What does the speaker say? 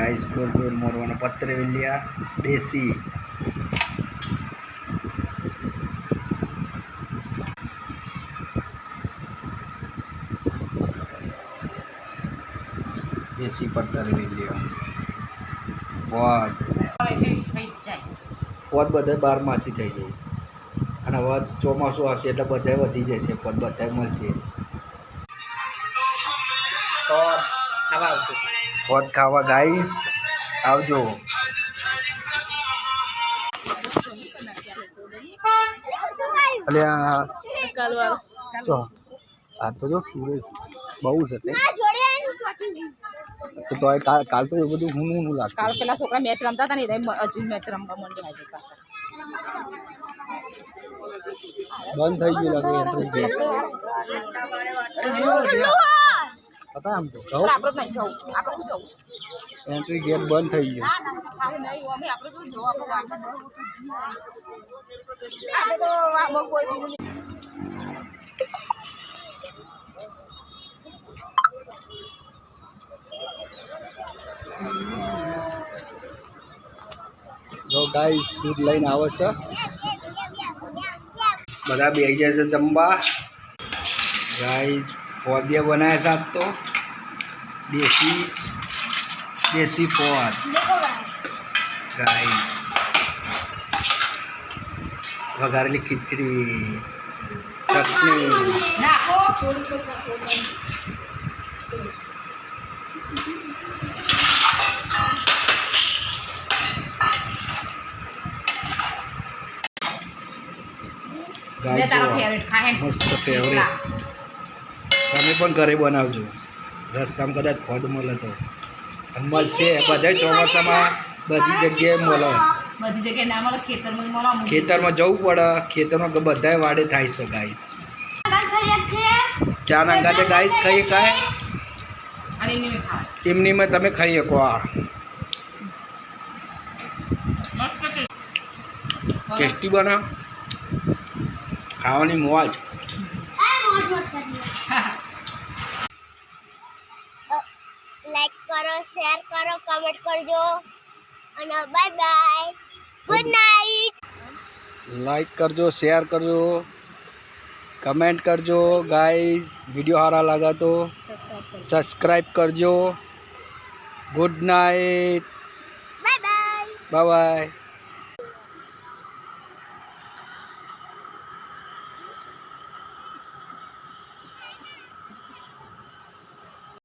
guys गोर गोर मोरवाना पत्रे वेलिया देसी देसी पत्तर वेलिया बहुत बधाई 12 मासी थी गई અને હવે ચોમાસું આવશે એટલે બધાય વધી જશે પદ બધાય મળશે તો ખાવા આવજો પદ ખાવા ગાઈસ આવજો અલ્યા જો આ તો જો સુરેશ બહુ છે તે તો કાલ તો એ બધું હું લાગતું કાલ પેલા છોકરા મેચ રમતા હતા ને એ હજુ મેચ રમવા માંડ્યા છે બંધ થઈ ગયું લાગે એન્ટ્રી ગેટ પતા આમ તો આપણે નહીં જવું આપણે જવું એન્ટ્રી ગેટ બંધ થઈ ગયો જો ગાઈસ ફૂડ લઈને આવે છે બધા બેસી જાય છે જમવા ગાઈસ ફોદિયા બનાવ્યા સાત તો દેશી ફોદ ગાઈસ વઘારેલી ખીચડી ચટણી મસ્ત ફેવરેટ તમે પણ ઘરે બનાવજો રસ્તામાં કદાચ ફોદ મળે તો મળશે બધા ચોમાસામાં બધી જગ્યાએ મળે બધી જગ્યાએ ના મળે ખેતરમાં જવું પડે ખેતરમાં બધાય વાડે થાય છે ગાઈસ ચા ના ગાતે ગાઈસ ખાઈ ખાય એમની માં તમે ખાઈ શકો આ ટેસ્ટી બના ખાવાની મોજ લાઈક કરો શેર કરો કમેન્ટ કરજો અને bye bye good night like કરજો શેર કરજો કમેન્ટ કરજો ગાઈસ વિડિયો સારા લાગા તો સબસ્ક્રાઇબ કરજો good night bye bye bye bye